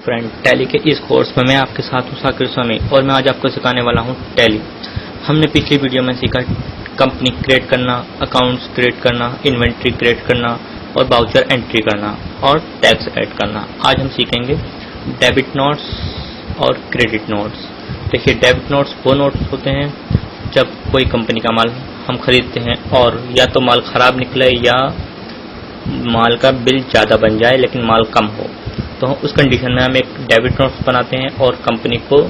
Friend, tally के इस course में मैं आपके साथ हूँ साकिर स्वामी और मैं आज आपको सिखाने वाला हूँ टैली। हमने पिछली वीडियो में सीखा कंपनी क्रिएट करना, अकाउंट्स क्रिएट करना, इन्वेंट्री क्रिएट करना और वाउचर एंट्री करना और टैक्स ऐड करना। आज हम सीखेंगे डेबिट नोट्स और क्रेडिट नोट्स। देखिए, डेबिट नोट्स वो नोट्स होते हैं जब कोई कंपनी का माल हम खरीदते हैं और या तो माल खराब निकले या माल का बिल ज़्यादा बन जाए लेकिन माल कम हो, तो उस कंडीशन में हम एक डेबिट नोट्स बनाते हैं और कंपनी को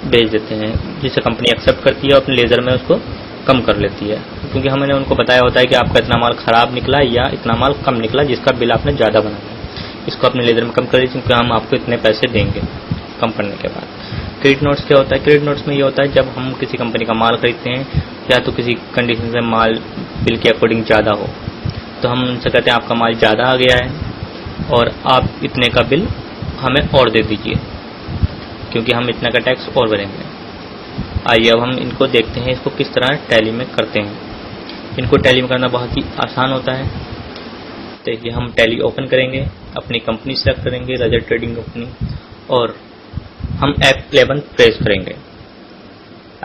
भेज देते हैं, जिसे कंपनी एक्सेप्ट करती है और अपने लेजर में उसको कम कर लेती है, क्योंकि हमने उनको बताया होता है कि आपका इतना माल खराब निकला या इतना माल कम निकला जिसका बिल आपने ज़्यादा बनाया, इसको अपने लेजर में कम कर दीजिए क्योंकि हम आपको इतने पैसे देंगे कम करने के बाद। क्रेडिट नोट्स क्या होता है? क्रेडिट नोट्स में ये होता है जब हम किसी कंपनी का माल खरीदते हैं या तो किसी कंडीशन से माल बिल के अकॉर्डिंग ज़्यादा हो, तो हम उनसे कहते हैं आपका माल ज़्यादा आ गया है और आप इतने का बिल हमें और दे दीजिए क्योंकि हम इतने का टैक्स और भरेंगे। आइए अब हम इनको देखते हैं इसको किस तरह टैली में करते हैं। इनको टैली में करना बहुत ही आसान होता है। देखिए, हम टैली ओपन करेंगे, अपनी कंपनी सेलेक्ट करेंगे, रजत ट्रेडिंग कंपनी, और हम F11 प्रेस करेंगे।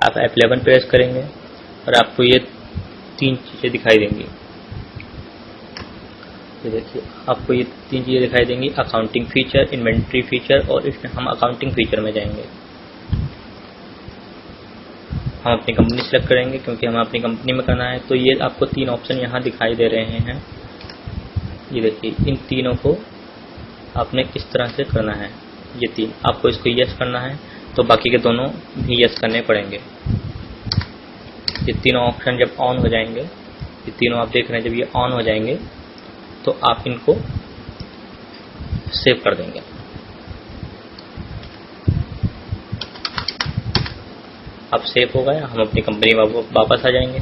आप F11 प्रेस करेंगे और आपको ये तीन चीज़ें दिखाई देंगी। ये देखिए, आपको ये तीन चीज़ें दिखाई देंगी, अकाउंटिंग फीचर, इन्वेंट्री फीचर, और इसमें हम अकाउंटिंग फीचर में जाएंगे। हम अपनी कंपनी सेलेक्ट करेंगे क्योंकि हमें अपनी कंपनी में करना है, तो ये आपको तीन ऑप्शन यहाँ दिखाई दे रहे हैं। ये देखिए, इन तीनों को आपने किस तरह से करना है। ये तीन आपको इसको यस करना है तो बाकी के दोनों भी यस करने पड़ेंगे। ये तीनों ऑप्शन जब ऑन हो जाएंगे, ये तीनों आप देख रहे हैं, जब ये ऑन हो जाएंगे तो आप इनको सेव कर देंगे। अब सेव हो गया, हम अपनी कंपनी में वापस आ जाएंगे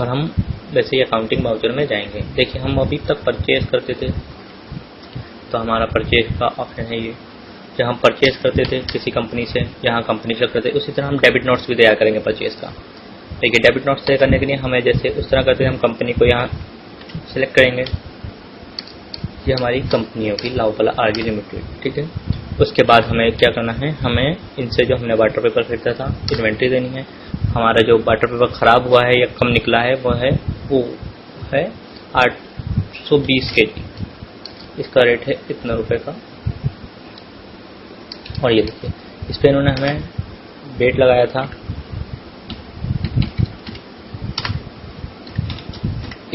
और हम वैसे ही अकाउंटिंग वाउचर में जाएंगे। देखिए, हम अभी तक परचेज करते थे तो हमारा परचेज का ऑप्शन है ये। जब हम परचेज करते थे किसी कंपनी से, यहाँ कंपनी से करते, उसी तरह हम डेबिट नोट्स भी तैयार करेंगे परचेज का। देखिए, डेबिट नोट्स तैयार करने के लिए हमें जैसे उस तरह करते हैं, हम कंपनी को यहाँ सेलेक्ट करेंगे। ये हमारी कंपनी होगी लाउपाला आरजी लिमिटेड, ठीक है। उसके बाद हमें क्या करना है, हमें इनसे जो हमने वाटर पेपर खरीदा था इन्वेंट्री देनी है। हमारा जो वाटर पेपर ख़राब हुआ है या कम निकला है वो है 820 kg। इसका रेट है इतना रुपए का। और ये देखिए, इस पर इन्होंने हमें डेट लगाया था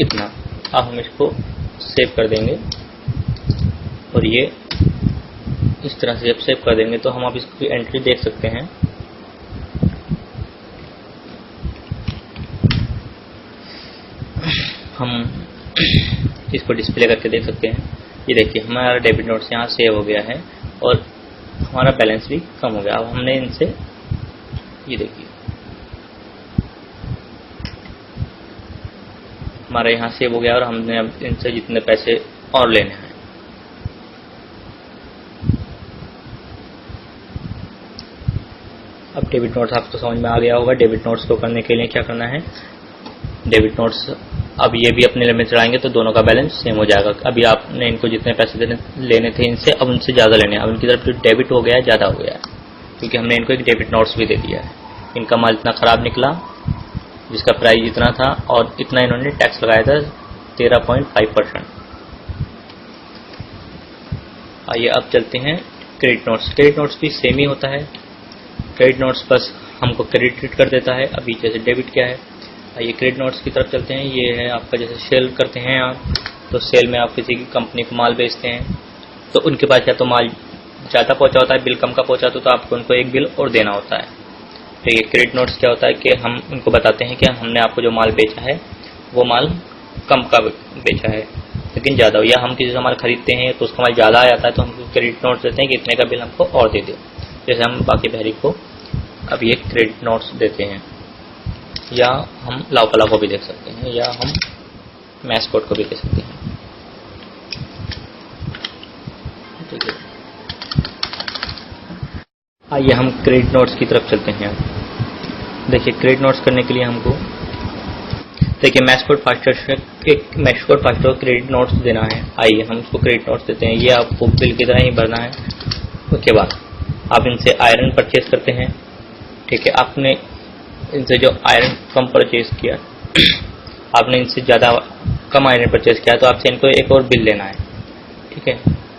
इतना। अब हम इसको सेव कर देंगे और ये इस तरह से जब सेव कर देंगे तो हम अब इसकी एंट्री देख सकते हैं। हम इसको डिस्प्ले करके देख सकते हैं। ये देखिए, हमारा डेबिट नोट्स यहाँ सेव हो गया है और हमारा बैलेंस भी कम हो गया। अब हमने इनसे, ये देखिए, हमारा यहाँ सेव हो गया और हमने अब इनसे जितने पैसे और लेने हैं। अब डेबिट नोट्स आपको समझ में आ गया होगा। डेबिट नोट्स को करने के लिए क्या करना है, डेबिट नोट्स अब ये भी अपने लिमिट चढ़ाएंगे तो दोनों का बैलेंस सेम हो जाएगा। अभी आपने इनको जितने पैसे लेने थे इनसे, अब उनसे ज़्यादा लेने हैं। अब इनकी तरफ जो डेबिट हो गया है ज़्यादा हो गया है क्योंकि हमने इनको एक डेबिट नोट्स भी दे दिया है। इनका माल इतना ख़राब निकला जिसका प्राइस इतना था और इतना इन्होंने टैक्स लगाया था 13.5%। आइए अब चलते हैं क्रेडिट नोट्स। क्रेडिट नोट्स भी सेम ही होता है। क्रेडिट नोट्स बस हमको क्रेडिट कर देता है। अभी जैसे डेबिट क्या है, ये क्रेडिट नोट्स की तरफ चलते हैं। ये है आपका, जैसे सेल करते हैं आप, तो सेल में आप किसी की कंपनी को माल बेचते हैं तो उनके पास या तो माल ज़्यादा पहुंचा होता है, बिल कम का पहुंचा होता है, तो आपको उनको एक बिल और देना होता है। तो ये क्रेडिट नोट्स क्या होता है कि हम उनको बताते हैं कि हमने आपको जो माल बेचा है वो माल कम का बेचा है लेकिन ज़्यादा हो, या हम किसी से माल खरीदते हैं तो उसका माल ज़्यादा आ जाता है तो हम क्रेडिट नोट्स देते हैं कि इतने का बिल हमको और दे दो। जैसे हम बाकी बहरी को अब ये क्रेडिट नोट्स देते हैं, या हम लाउपाला को भी देख सकते हैं, या हम मैस्कोट को भी दे सकते हैं। ठीक है, आइए हम क्रेडिट नोट्स की तरफ चलते हैं। देखिए, क्रेडिट नोट्स करने के लिए हमको देखिए मैक्सपोर्ट फास्टर से एक मैक्सपोर्ट फास्टर को क्रेडिट नोट्स देना है। आइए हम उसको क्रेडिट नोट्स देते हैं। ये आपको बिल की तरह ही भरना है। उसके बाद आप इनसे आयरन परचेज करते हैं। ठीक है, आपने इनसे जो आयरन कम परचेज किया, आपने इनसे ज़्यादा कम आयरन परचेज किया, तो आपसे इनको एक और बिल लेना है। ठीक है,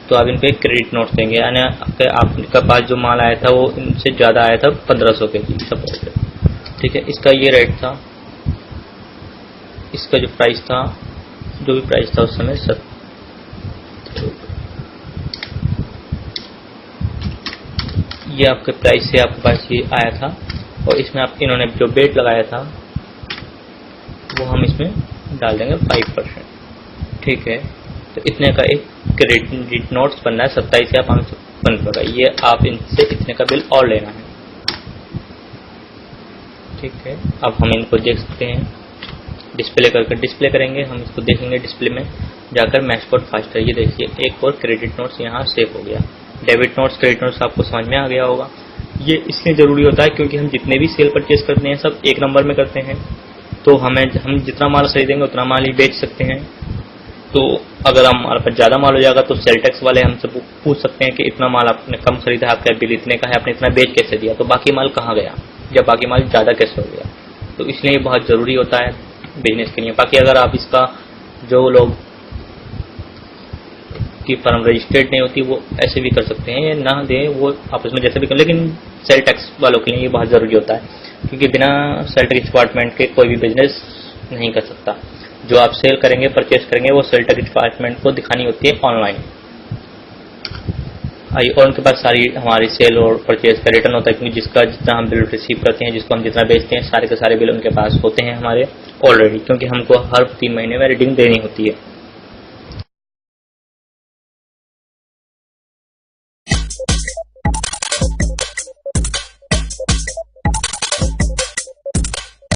तो आप इनको एक क्रेडिट नोट देंगे, यानी आपके पास जो माल आया था वो इनसे ज़्यादा आया था 1500 के जी सपोज। ठीक है, इसका ये रेट था, इसका जो प्राइस था, जो भी प्राइस था उस समय 70। ये आपके प्राइस से आपके पास ये आया था, और इसमें आप इन्होंने जो बेट लगाया था वो हम इसमें डाल देंगे 5%। ठीक है, तो इतने का एक क्रेडिट नोट्स बनना है 27 या 555 का। ये आप इनसे इतने का बिल और लेना है। ठीक है, अब हम इनको देख सकते हैं, डिस्प्ले करके डिस्प्ले करेंगे, हम इसको देखेंगे डिस्प्ले में जाकर मैक्सपोर्ट फास्टर। ये देखिए एक और क्रेडिट नोट्स यहाँ सेव हो गया। डेबिट नोट्स क्रेडिट नोट्स आपको समझ में आ गया होगा। ये इसलिए ज़रूरी होता है क्योंकि हम जितने भी सेल परचेज करते हैं सब एक नंबर में करते हैं, तो हम जितना माल खरीदेंगे उतना माल ही बेच सकते हैं। तो अगर हमारे पास ज़्यादा माल हो जाएगा तो सेल टैक्स वाले हमसे पूछ सकते हैं कि इतना माल आपने कम खरीदा है, आपका बिल इतने का है, आपने इतना बेच कैसे दिया, तो बाकी माल कहाँ गया, जब बाकी माल ज़्यादा कैसे हो गया। तो इसलिए ये बहुत ज़रूरी होता है बिजनेस के लिए। बाकी अगर आप इसका, जो लोग की फर्म रजिस्टर्ड नहीं होती वो ऐसे भी कर सकते हैं, ना दें वो आपस में जैसे भी कर, लेकिन सेल टैक्स वालों के लिए ये बहुत ज़रूरी होता है क्योंकि बिना सेल टैक्स डिपार्टमेंट के कोई भी बिजनेस नहीं कर सकता। जो आप सेल करेंगे, परचेज करेंगे, वो सेल टैक्स डिपार्टमेंट को दिखानी होती है ऑनलाइन। आइए, और उनके पास सारी हमारी सेल और परचेज का रिटर्न होता है क्योंकि जिसका जितना हम बिल रिसीव करते हैं, जिसको हम जितना बेचते हैं, सारे के सारे बिल उनके पास होते हैं हमारे ऑलरेडी, क्योंकि हमको हर 3 महीने में रीडिंग देनी होती है।